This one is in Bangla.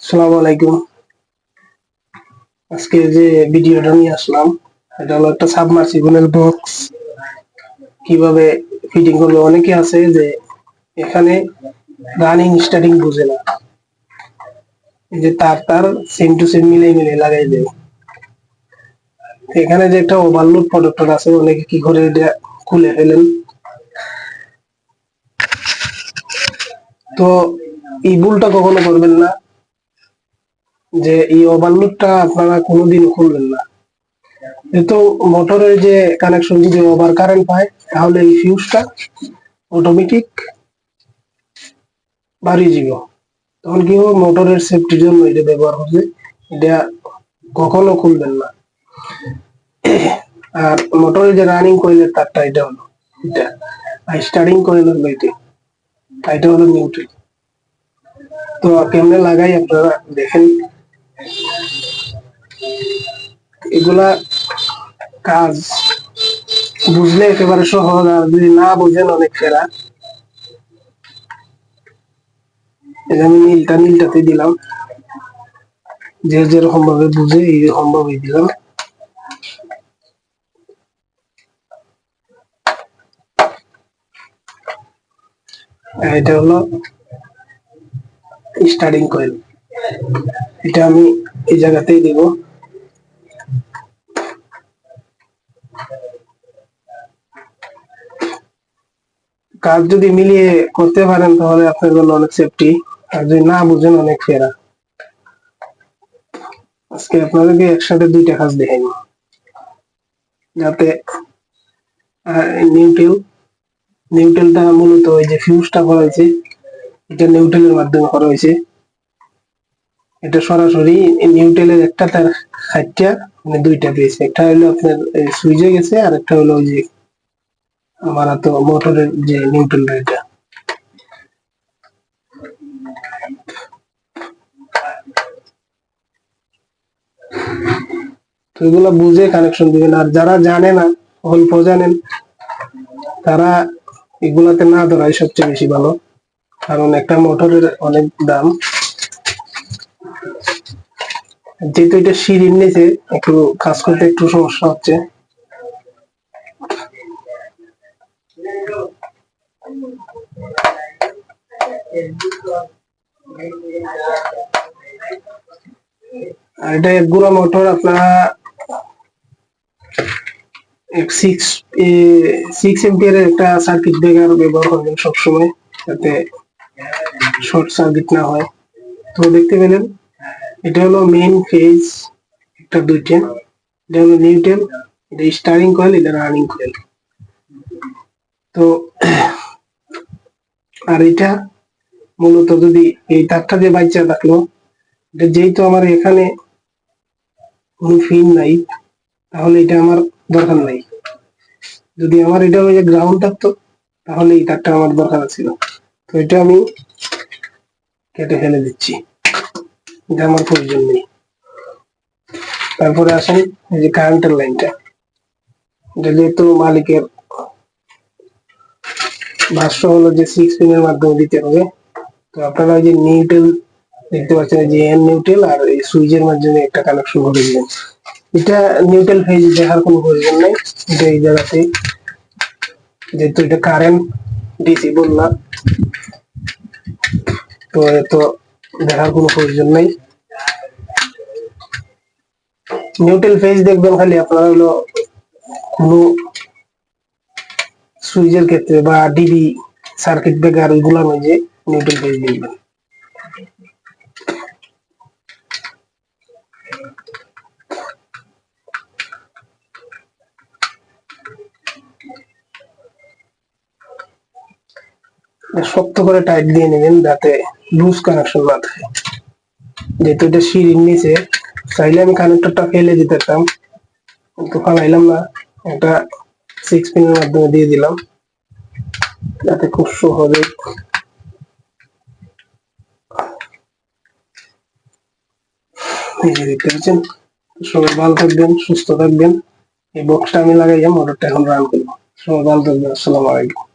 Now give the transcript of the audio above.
আসসালামু আলাইকুম। আজকে যে ভিডিওটা নিয়ে আসলাম এটা হলো একটা সাবমার্সিবলের বক্স কিভাবে ফিটিং করবে। অনেকে আছে যে এখানে রানিং স্টার্টিং বুঝে না, এই যে তার সেম টু সেম মিলে লাগাই দেয়। এখানে যে একটা ওভারলোড প্রোডাক্টর আছে, অনেকে কি করে এটা খুলে ফেলেন। তো এই ভুলটা কখনো করবেন না, যে এই ওভারলোডটা আপনারা কোনোদিন খুলবেন না। তো মোটরের যে কানেকশন যদি ওভার কারেন্ট পায় তাহলে এই ফিউজটা অটোমেটিক বাড়িয়ে যাব। তখন কি হবে, মোটরের সেফটির জন্য এটা ব্যবহার করছে, এটা কখনো খুলবেন না। আর মোটরের যে রানিং কয়েলের তারটা এটা হলো এটা, আর স্টার্টিং কয়েল হলো এটা হলো নিউট্রাল। তো কেমনে লাগাই আপনারা দেখেন। এগুলা কাজ বুঝলে একেবারে সহজ, আর যদি না বুঝেন অনেক ফেরা। আমি নীলটাতে দিলাম, যে যেরকম ভাবে বুঝে এইরকম ভাবে দিলাম। এটা হলো স্টার্টিং কয়েল, এটা আমি এই জায়গাতেই দিব। কাজ যদি মিলিয়ে করতে পারেন তাহলে আপনার জন্য অনেক সেফটি, আর যদি না বুঝেন অনেক ফেরা। আজকে আপনাদেরকে একসাথে দুইটা কাজ দেখাই, যাতে নিউট্রেলটা মূলত ওই যে ফিউজটা করা হয়েছে, এটা নিউট্রেলের মাধ্যমে করা হয়েছে। এটা সরাসরি নিউট্রেলের একটা তার খাইটা মানে দুইটা পেয়েছে, একটা হলো আপনার সুইচে গেছে আর একটা হলো ওই যে আমার তো মোটরের যে নিউট্রেল এটা। তো এগুলো বুঝে কানেকশন দিবেন, আর যারা জানে না, অল্প জানেন, তারা এগুলাতে না ধরাই সবচেয়ে বেশি ভালো, কারণ একটা মোটরের অনেক দাম। যেহেতু এটা সিঁড়ির নিচে, একটু কাজ করতে একটু সমস্যা হচ্ছে। আর এটা এক গুঁড়া মোটর, আপনারা সিক্স এম্পিয়ারের একটা সার্কিট ব্রেকার ব্যবহার করবেন সবসময়, যাতে শর্ট সার্কিট না হয়। তো দেখতে পেলেন, এটা হলো মেইন ফেজ, একটা দুইটা, এটা হলো নিউট্রাল, এটা স্টারিং কয়েল, এটা রানিং কয়েল। তো আর এটা মূলত যদি এই তারটা যে বাইচা থাকলো, এটা যেহেতু আমার এখানে কোনো ফিন নাই, তাহলে এটা আমার দরকার নাই। যদি আমার এটা ওই যে গ্রাউন্ড থাকতো তাহলে এই তারটা আমার দরকার ছিল। তো এটা আমি কেটে ফেলে দিচ্ছি, এটা আমার প্রয়োজন নেই। তারপরে আসেন এই যে কারেন্টের লাইনটা, এটা যেহেতু মালিকের ভাষ্য হলো যে 6 পিনের মাধ্যমে দিতে হবে। তো আপনারা ওই যে নিউট্রাল দেখতে পাচ্ছেন, যে এন নিউট্রাল আর এই সুইচের মাধ্যমে একটা কানেকশন করে দিবেন। এটা নিউট্রাল ফেজ দেখার কোনো প্রয়োজন নেই, এটা এই জায়গাতে, যেহেতু এটা কারেন্ট ডিসি বললাম, তো এত দেখার কোনো প্রয়োজন নেই। নিউট্রাল ফেজ দেখবেন খালি আপনারা হলো কোনো সুইচের ক্ষেত্রে বা ডিবি সার্কিট ব্রেকার ওইগুলোর মধ্যে নিউট্রাল ফেজ দেখবেন। শক্ত করে টাইট দিয়ে নেবেন যাতে লুজ কানেকশন না থাকে। যেহেতু এটা সিঁড়ির নিচে, চাইলে আমি কানেক্টরটা ফেলে দিতে পারতাম, কিন্তু ফালাইলাম না, একটা 6 পিনের মাধ্যমে দিয়ে দিলাম যাতে খুব সহজে। দেখতে পাচ্ছেন। সবাই ভালো থাকবেন, সুস্থ থাকবেন। এই বক্সটা আমি লাগাইয়া মোটরটা এখন রান করবো। সবাই ভালো থাকবেন। আসসালামু আলাইকুম।